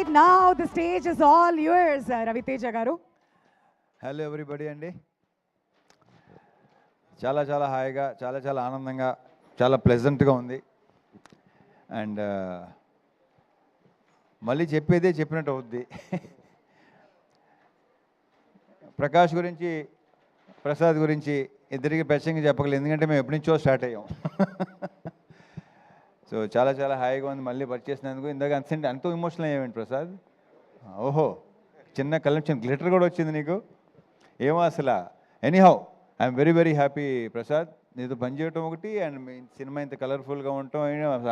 right now the stage is all yours, Raviteja garu. Hello everybody అండి. చాలా చాలా హాయిగా, చాలా చాలా ఆనందంగా, చాలా ప్లెజెంట్గా ఉంది. అండ్ మళ్ళీ చెప్పేదే చెప్పినట్టు అవుద్ది. ప్రకాష్ గురించి, ప్రసాద్ గురించి ఇద్దరికి ప్రత్యేకంగా చెప్పగలేదు, ఎందుకంటే మేము ఎప్పటి నుంచో స్టార్ట్ అయ్యాం. సో చాలా చాలా హాయిగా ఉంది మళ్ళీ పరిచేసినందుకు. ఇందాక అంత ఎమోషనల్ అయ్యామండి ప్రసాద్. ఓహో, చిన్న కలెక్షన్ గ్లిటర్ కూడా వచ్చింది నీకు, ఏమో అసలు. Anyhow I'm very very happy Prasad, నీతో పనిచేయటం ఒకటి, అండ్ మీ సినిమా ఇంత కలర్ఫుల్గా ఉండటం,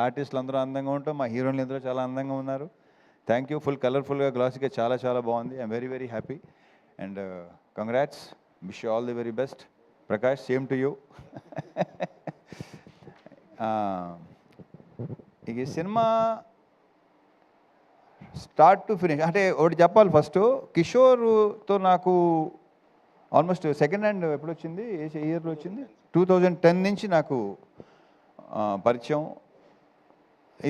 ఆర్టిస్టులు అందరూ అందంగా ఉండటం, మా హీరోయిన్లు అందరూ చాలా అందంగా ఉన్నారు. Thank you. ఫుల్ కలర్ఫుల్గా, గ్లాసీగా చాలా చాలా బాగుంది. I'm very very happy and congrats. Wish all the very best Prakash. Same to you. ఇక ఈ సినిమా స్టార్ట్ టు ఫినిష్ అంటే ఒకటి చెప్పాలి. ఫస్ట్ కిషోర్తో నాకు ఆల్మోస్ట్ సెకండ్ హ్యాండ్ ఎప్పుడు వచ్చింది, ఏ ఇయర్లో వచ్చింది, 2010 నుంచి నాకు పరిచయం.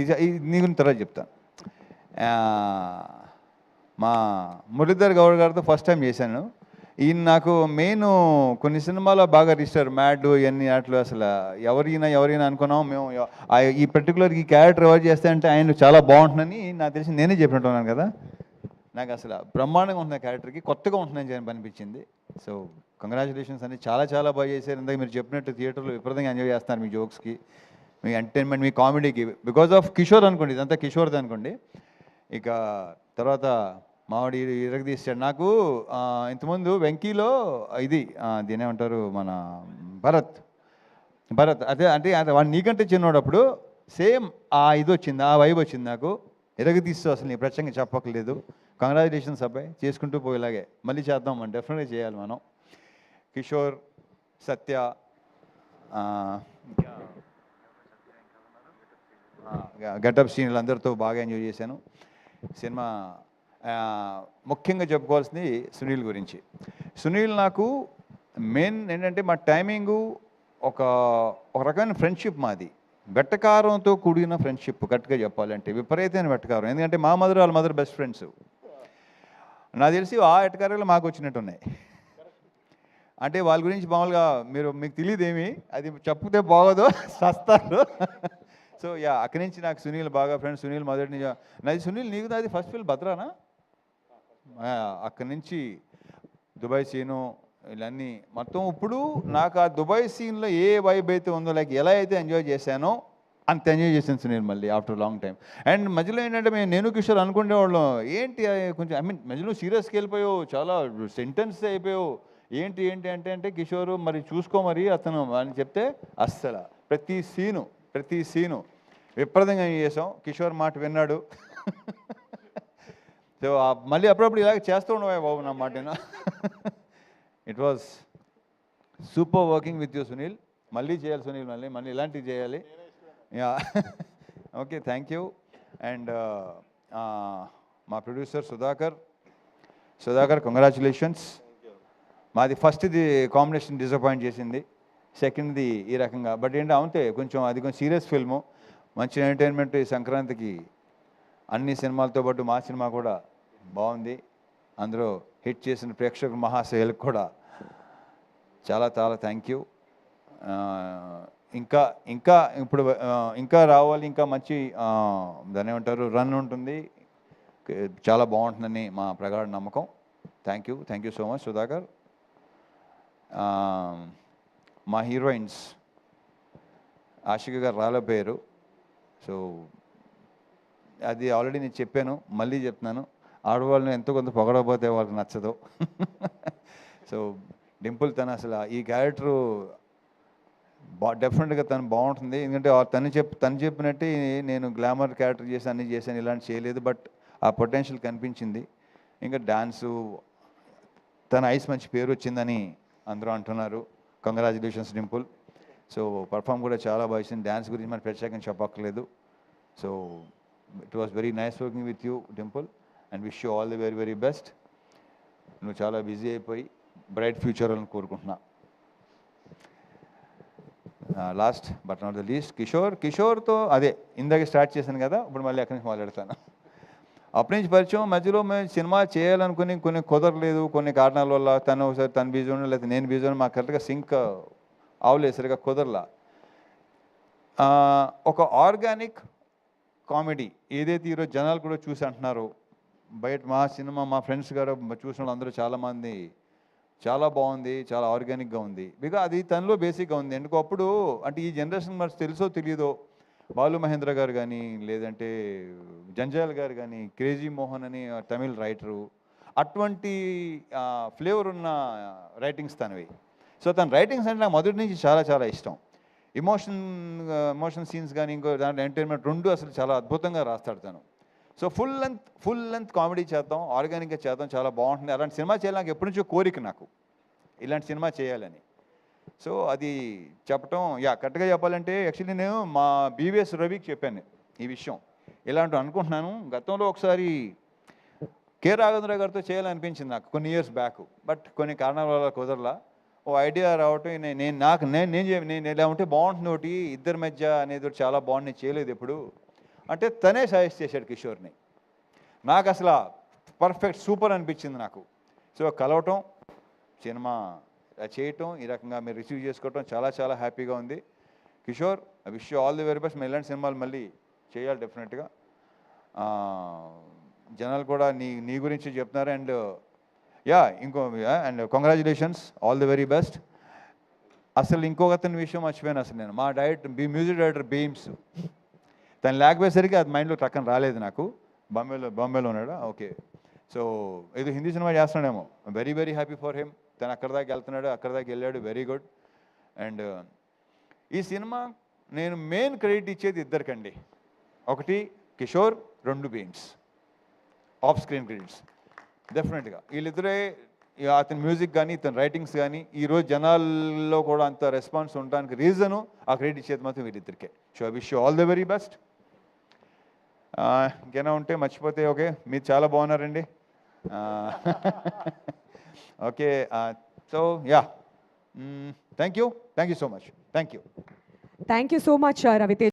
ఇది నీ గురించి తర్వాత చెప్తాను. మా మురళీధర్ గౌడ్ గారితో ఫస్ట్ టైం చేశాను. ఈయన నాకు మెయిన్ కొన్ని సినిమాలో బాగా రిజిస్టర్, మ్యాడ్ ఇవన్నీ వాటిలో అసలు ఎవరైనా అనుకున్నాం మేము. ఈ పర్టికులర్ ఈ క్యారెక్టర్ ఎవరు చేస్తే అంటే ఆయన చాలా బాగుంటుందని నాకు తెలిసి నేనే చెప్పినట్టున్నాను కదా. నాకు అసలు బ్రహ్మాండంగా ఉంటుంది క్యారెక్టర్కి, కొత్తగా ఉంటుందని అనిపించింది. సో కంగ్రాచులేషన్స్ అండి, చాలా చాలా బాగా చేశారు. ఇందాక మీరు చెప్పినట్టు థియేటర్లో విపరీతంగా ఎంజాయ్ చేస్తున్నారు మీ జోక్స్కి, మీ ఎంటర్టైన్మెంట్, మీ కామెడీకి, బికాజ్ ఆఫ్ కిషోర్ అనుకోండి, ఇదంతా కిషోర్ది అనుకోండి. ఇక తర్వాత మావాడి ఇరగదీశాడు. నాకు ఇంతకుముందు వెంకీలో ఇది దీని ఏమంటారు, మన భరత్ అదే అంటే వాడు నీకంటే చిన్నోడప్పుడు సేమ్ ఇది వచ్చింది, ఆ వైబ్ వచ్చింది నాకు. ఇరగదీస్తూ అసలు నీ ప్రత్యేకంగా చెప్పక్కర్లేదు. కంగ్రాచులేషన్స్ అబ్బాయి, చేసుకుంటూ పోయేలాగే మళ్ళీ చేద్దాం, మనం డెఫినెట్గా చేయాలి మనం. కిషోర్, సత్య, గెటప్ సీన్లు అందరితో బాగా ఎంజాయ్ చేశాను. సినిమా ముఖ్యంగా చెప్పుకోవాల్సింది సునీల్ గురించి. సునీల్ నాకు మెయిన్ ఏంటంటే మా టైమింగు ఒక రకమైన ఫ్రెండ్షిప్ మాది, వెట్టకారంతో కూడిన ఫ్రెండ్షిప్. కరెక్ట్గా చెప్పాలంటే విపరీతమైన వెట్టకారం, ఎందుకంటే మా మదర్ వాళ్ళ మదర్ బెస్ట్ ఫ్రెండ్స్. నాకు తెలిసి ఆ వెట్టకారాలు మాకు వచ్చినట్టున్నాయి. అంటే వాళ్ళ గురించి మామూలుగా మీకు తెలియదేమి, అది చెప్తే బాగోదు, సస్తారు. సో అక్కడి నుంచి నాకు సునీల్ బాగా ఫ్రెండ్స్. సునీల్ మొదటి నుంచి నాది సునీల్, నీకు నాది ఫస్ట్ ఫిల్మ్ భద్రానా. అక్కడి నుంచి దుబాయ్ సీను ఇవన్నీ మొత్తం. ఇప్పుడు నాకు ఆ దుబాయ్ సీన్లో ఏ వైబ్ అయితే ఉందో, లైక్ ఎలా అయితే ఎంజాయ్ చేశానో అంత ఎంజాయ్ చేశాను సునీల్ మళ్ళీ ఆఫ్టర్ లాంగ్ టైం. అండ్ మధ్యలో ఏంటంటే నేను కిషోర్ అనుకునేవాళ్ళం, ఏంటి కొంచెం మధ్యలో సీరియస్కి వెళ్ళిపోయావు, చాలా సెంటెన్స్ అయిపోయావు, ఏంటి అంటే కిషోరు మరి చూసుకో మరి అతను అని చెప్తే అస్సలు ప్రతి సీను విపరీతంగా చేసాం. కిషోర్ మాట విన్నాడు. సో మళ్ళీ అప్పుడప్పుడు ఇలాగ చేస్తూ ఉండవా బాబు నా మాట. It was super working with you Sunil. మళ్ళీ చేయాలి సునీల్, మళ్ళీ ఇలాంటివి చేయాలి. Yeah okay, thank you. And మా ప్రొడ్యూసర్ సుధాకర్ కంగ్రాచులేషన్స్. మాది ఫస్ట్ది కాంబినేషన్ డిసప్పాయింట్ చేసింది, సెకండ్ది ఈ రకంగా. బట్ ఏంటంటే అంతే, అది కొంచెం సీరియస్ ఫిల్ము, మంచి ఎంటర్టైన్మెంట్. ఈ సంక్రాంతికి అన్ని సినిమాలతో పాటు మా సినిమా కూడా బాగుంది. అందులో హిట్ చేసిన ప్రేక్షకుల మహాశయులకు కూడా చాలా చాలా థ్యాంక్ యూ. ఇంకా రావాలి, ఇంకా మంచి దాన్ని ఏమంటారు రన్ ఉంటుంది, చాలా బాగుంటుందని మా ప్రగాఢ నమ్మకం. Thank you so much Sudhakar. మా హీరోయిన్స్ ఆషిక గారు రాలేపోయారు. సో అది ఆల్రెడీ నేను చెప్పాను, మళ్ళీ చెప్తున్నాను, ఆడవాళ్ళని ఎంతో కొంత పొగడకపోతే వాళ్ళకి నచ్చదు. సో డింపుల్ తను అసలు ఈ క్యారెక్టరు డెఫినెట్గా తను బాగుంటుంది, ఎందుకంటే తను చెప్పినట్టే నేను గ్లామర్ క్యారెక్టర్ అన్నీ చేశాను, ఇలాంటి చేయలేదు. బట్ ఆ పొటెన్షియల్ కనిపించింది. ఇంకా డాన్సు, తన ఐస్ మంచి పేరు వచ్చిందని అందరూ అంటున్నారు. కంగ్రాచులేషన్స్ డింపుల్. సో పర్ఫామ్ కూడా చాలా బాగా ఇచ్చింది. డ్యాన్స్ గురించి మరి ప్రత్యేకంగా చెప్పక్కర్లేదు. So it was very nice working with you Dimple and wish you all the very very best. నువ్వు చాలా బిజీ అయిపోయి బ్రైట్ ఫ్యూచర్ అని కోరుకుంటున్నా. Last but not the least కిషోర్తో అదే ఇందాక స్టార్ట్ చేశాను కదా, ఇప్పుడు మళ్ళీ అక్కడి నుంచి మొదలెడతాను. అప్పటి నుంచి పరిచయం. మధ్యలో మేము సినిమా చేయాలనుకుని కొన్ని కుదరలేదు, కొన్ని కారణాల వల్ల. తను ఒకసారి తను బిజీ ఉండడం, లేకపోతే నేను బిజీ ఉండడం, మాకు కరెక్ట్గా సింక్ అవలేదు, సరిగా కుదరలా. ఒక ఆర్గానిక్ కామెడీ ఏదైతే ఈరోజు జనాలు కూడా చూసి అంటున్నారు, బయట మా సినిమా మా ఫ్రెండ్స్ గారు చూసిన వాళ్ళందరూ చాలామంది చాలా బాగుంది, చాలా ఆర్గానిక్గా ఉంది. బికాజ్ అది తనలో బేసిక్గా ఉంది. ఎందుకు అప్పుడు అంటే ఈ జనరేషన్ మరి తెలుసో తెలియదో, బాలు మహేంద్ర గారు కానీ, లేదంటే జంజాల్ గారు కానీ, క్రేజీ మోహన్ అని తమిళ్ రైటరు, అటువంటి ఫ్లేవర్ ఉన్న రైటింగ్స్ తనవి. సో తన రైటింగ్స్ అంటే నాకు మొదటి నుంచి చాలా చాలా ఇష్టం. ఎమోషన్ సీన్స్ కానీ, ఇంకో దాంట్లో ఎంటర్టైన్మెంట్ రెండు అసలు చాలా అద్భుతంగా రాస్తాడు తను. సో ఫుల్ లెంత్ కామెడీ చేద్దాం, ఆర్గానిక్గా చేద్దాం, చాలా బాగుంటుంది. అలాంటి సినిమా చేయాలి నాకు ఎప్పటి నుంచో కోరిక, నాకు ఇలాంటి సినిమా చేయాలని. సో అది చెప్పటం, కరెక్ట్గా చెప్పాలంటే యాక్చువల్లీ నేను మా బీవీఎస్ రవికి చెప్పాను ఈ విషయం, ఇలాంటి అనుకుంటున్నాను. గతంలో ఒకసారి కె రాఘవేంద్ర గారితో చేయాలనిపించింది నాకు కొన్ని ఇయర్స్ బ్యాక్, బట్ కొన్ని కారణాల వల్ల కుదరలా. ఓ ఐడియా రావటం, నేను ఎలా ఉంటే బాగుంటుంది ఒకటి ఇద్దరి మధ్య అనేది ఒకటి చాలా బాగుంది, నేను చేయలేదు ఎప్పుడు అంటే తనే సజెస్ట్ చేశాడు కిషోర్ని. నాకు అసలు పర్ఫెక్ట్ సూపర్ అనిపించింది నాకు. సో కలవటం, సినిమా చేయటం, ఈ రకంగా మీరు రిసీవ్ చేసుకోవటం చాలా చాలా హ్యాపీగా ఉంది. Kishore, I wish you all the very best. మేము ఇలాంటి సినిమాలు మళ్ళీ చేయాలి డెఫినెట్గా. జనాలు కూడా నీ గురించి చెప్తున్నారు. And and congratulations, all the very best. అసలు ఇంకొక అతని విషయం మర్చిపోయాను అసలు నేను. మా మ్యూజిక్ డైరెక్టర్ బీమ్స్, తను లేకపోయేసరికి అది మైండ్లో టక్కన రాలేదు నాకు. బాంబేలో ఉన్నాడా? ఓకే. సో ఏదో హిందీ సినిమా చేస్తున్నాడేమో. Very very happy for him. తను అక్కడ దాకా వెళ్తున్నాడు, అక్కడ దాకా వెళ్ళాడు, వెరీ గుడ్. అండ్ ఈ సినిమా నేను మెయిన్ క్రెడిట్ ఇచ్చేది ఇద్దరికండి. ఒకటి కిషోర్, రెండు బీమ్స్. ఆఫ్ స్క్రీన్ క్రెడిట్స్ డెఫినెట్గా వీళ్ళిద్దరే. అతని మ్యూజిక్ కానీ, ఇతని రైటింగ్స్ కానీ ఈరోజు జనాల్లో కూడా అంత రెస్పాన్స్ ఉండడానికి రీజను ఆ క్రెడిట్ ఇచ్చేది మాత్రం వీళ్ళిద్దరికే. So I wish you all the very best. ఇంకేనా ఉంటే మర్చిపోతే ఓకే. మీరు చాలా బాగున్నారండి. Okay. So thank you so much. Thank you thank you so much Raviteja